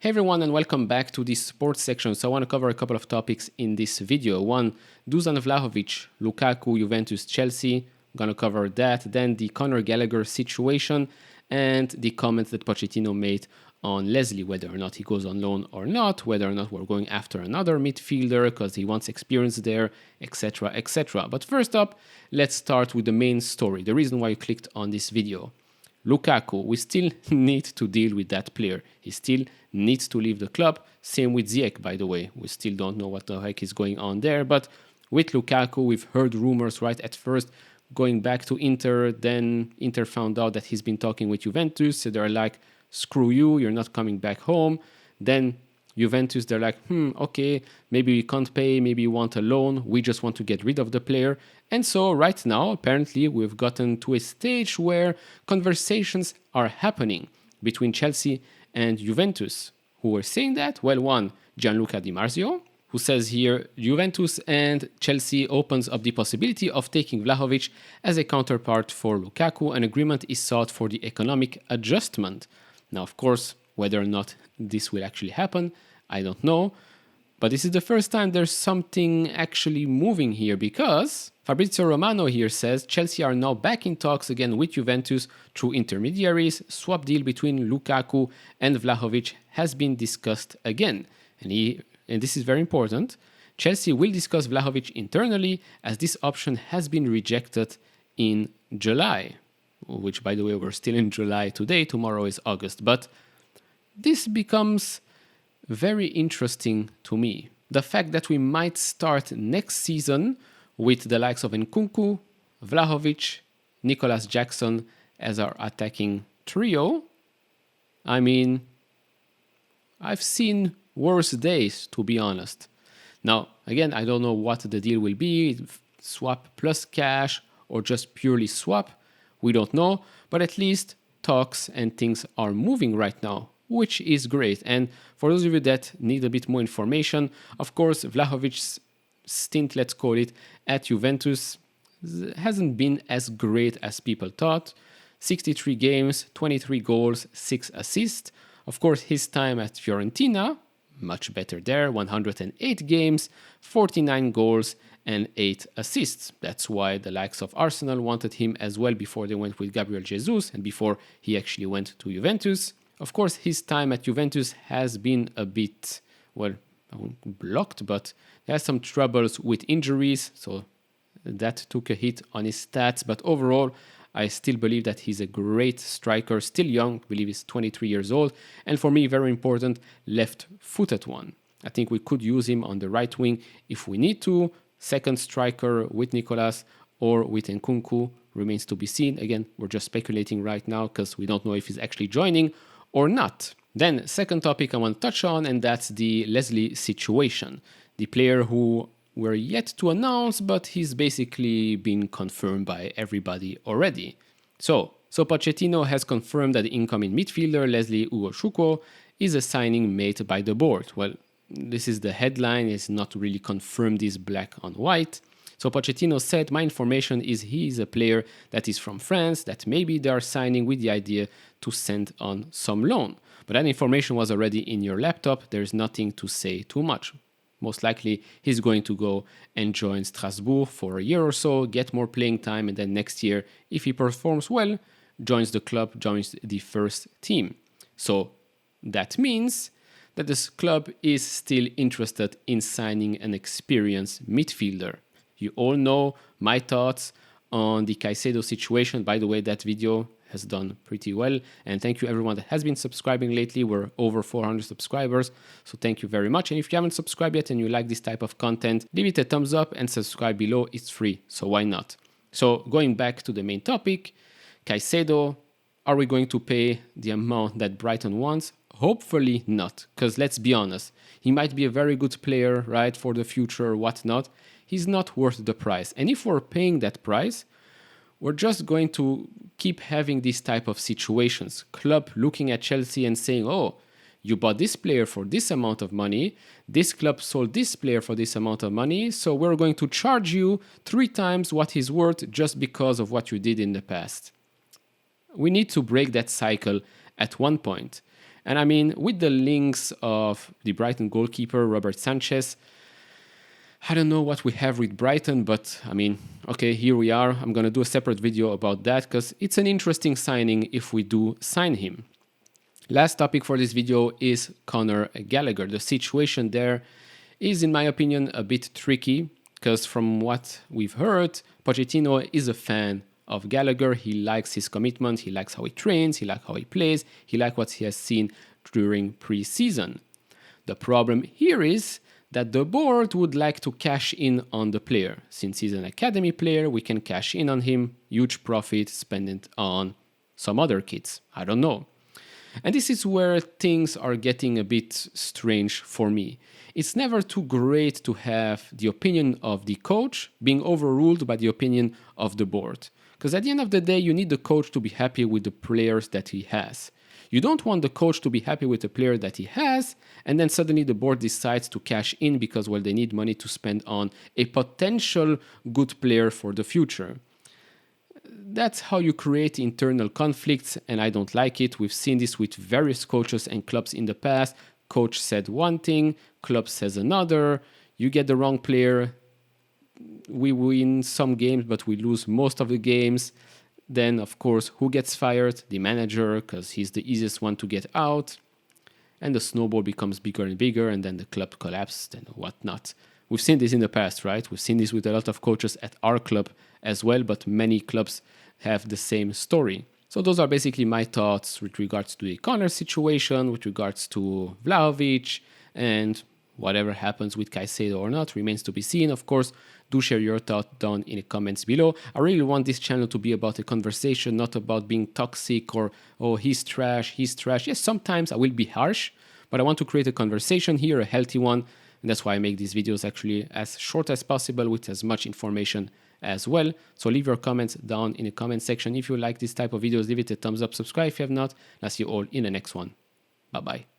Hey everyone and welcome back to this sports section. So I want to cover a couple of topics in this video. One, Dusan Vlahovic, Lukaku, Juventus, Chelsea. I'm going to cover that. Then the Conor Gallagher situation and the comments that Pochettino made on Lesley, whether or not he goes on loan or not, whether or not we're going after another midfielder because he wants experience there, etc, etc. But first up, let's start with the main story, the reason why you clicked on this video. Lukaku, we still need to deal with that player. He still needs to leave the club. Same with Ziyech, by the way. We still don't know what the heck is going on there. But with Lukaku, we've heard rumors right at first going back to Inter. Then Inter found out that he's been talking with Juventus. So they're like, screw you, you're not coming back home. Then Juventus, they're like, okay, maybe we can't pay, maybe you want a loan, we just want to get rid of the player. And so right now, apparently, we've gotten to a stage where conversations are happening between Chelsea and Juventus. Who are saying that? Well, one, Gianluca Di Marzio, who says here, Juventus and Chelsea opens up the possibility of taking Vlahovic as a counterpart for Lukaku. An agreement is sought for the economic adjustment. Now, of course, whether or not this will actually happen, I don't know. But this is the first time there's something actually moving here because Fabrizio Romano here says Chelsea are now back in talks again with Juventus through intermediaries. Swap deal between Lukaku and Vlahovic has been discussed again. And this is very important. Chelsea will discuss Vlahovic internally as this option has been rejected in July. Which, by the way, we're still in July today. Tomorrow is August. But this becomes very interesting to me. The fact that we might start next season with the likes of Nkunku, Vlahovic, Nicolas Jackson as our attacking trio. I mean, I've seen worse days, to be honest. Now, again, I don't know what the deal will be. Swap plus cash or just purely swap. We don't know. But at least talks and things are moving right now, which is great. And for those of you that need a bit more information, of course, Vlahovic's stint, let's call it, at Juventus hasn't been as great as people thought. 63 games, 23 goals, 6 assists. Of course, his time at Fiorentina, much better there, 108 games, 49 goals, and 8 assists. That's why the likes of Arsenal wanted him as well before they went with Gabriel Jesus and before he actually went to Juventus. Of course, his time at Juventus has been a bit, well, blocked, but he has some troubles with injuries, so that took a hit on his stats. But overall, I still believe that he's a great striker, still young, I believe he's 23 years old, and for me, very important, left-footed one. I think we could use him on the right wing if we need to. Second striker with Nicolas or with Nkunku remains to be seen. Again, we're just speculating right now because we don't know if he's actually joining or not. Then, second topic I want to touch on, and that's the Lesley situation. The player who we're yet to announce, but he's basically been confirmed by everybody already. So Pochettino has confirmed that the incoming midfielder, Lesley Ugochukwo, is a signing made by the board. Well, this is the headline, it's not really confirmed this black on white. So Pochettino said, my information is he is a player that is from France, that maybe they are signing with the idea to send on some loan. But that information was already in your laptop, there's nothing to say too much. Most likely he's going to go and join Strasbourg for a year or so, get more playing time, and then next year, if he performs well, joins the club, joins the first team. So that means that this club is still interested in signing an experienced midfielder. You all know my thoughts on the Caicedo situation. By the way, that video has done pretty well. And thank you everyone that has been subscribing lately. We're over 400 subscribers. So thank you very much. And if you haven't subscribed yet and you like this type of content, leave it a thumbs up and subscribe below. It's free. So why not? So going back to the main topic, Caicedo, are we going to pay the amount that Brighton wants? Hopefully not. Because let's be honest, he might be a very good player, right, for the future or whatnot. He's not worth the price. And if we're paying that price, we're just going to keep having these type of situations. Club looking at Chelsea and saying, oh, you bought this player for this amount of money, this club sold this player for this amount of money, so we're going to charge you 3 times what he's worth just because of what you did in the past. We need to break that cycle at one point. And I mean, with the links of the Brighton goalkeeper, Robert Sanchez, I don't know what we have with Brighton, but I mean, okay, here we are. I'm going to do a separate video about that because it's an interesting signing if we do sign him. Last topic for this video is Conor Gallagher. The situation there is, in my opinion, a bit tricky because from what we've heard, Pochettino is a fan of Gallagher. He likes his commitment, he likes how he trains, he likes how he plays, he likes what he has seen during pre-season. The problem here is that the board would like to cash in on the player. Since he's an academy player, we can cash in on him, huge profit, spend it on some other kids. I don't know. And this is where things are getting a bit strange for me. It's never too great to have the opinion of the coach being overruled by the opinion of the board. Because at the end of the day, you need the coach to be happy with the players that he has. You don't want the coach to be happy with the player that he has, and then suddenly the board decides to cash in because, well, they need money to spend on a potential good player for the future. That's how you create internal conflicts, and I don't like it. We've seen this with various coaches and clubs in the past. Coach said one thing, club says another. You get the wrong player. We win some games, but we lose most of the games. Then, of course, who gets fired? The manager, because he's the easiest one to get out. And the snowball becomes bigger and bigger, and then the club collapses and whatnot. We've seen this in the past, right? We've seen this with a lot of coaches at our club as well, but many clubs have the same story. So those are basically my thoughts with regards to the Conor situation, with regards to VLAHOVIC, and whatever happens with Caicedo or not remains to be seen. Of course, do share your thoughts down in the comments below. I really want this channel to be about a conversation, not about being toxic or, oh, he's trash, he's trash. Yes, sometimes I will be harsh, but I want to create a conversation here, a healthy one. And that's why I make these videos actually as short as possible with as much information as well. So leave your comments down in the comment section. If you like this type of videos, leave it a thumbs up, subscribe if you have not. And I'll see you all in the next one. Bye-bye.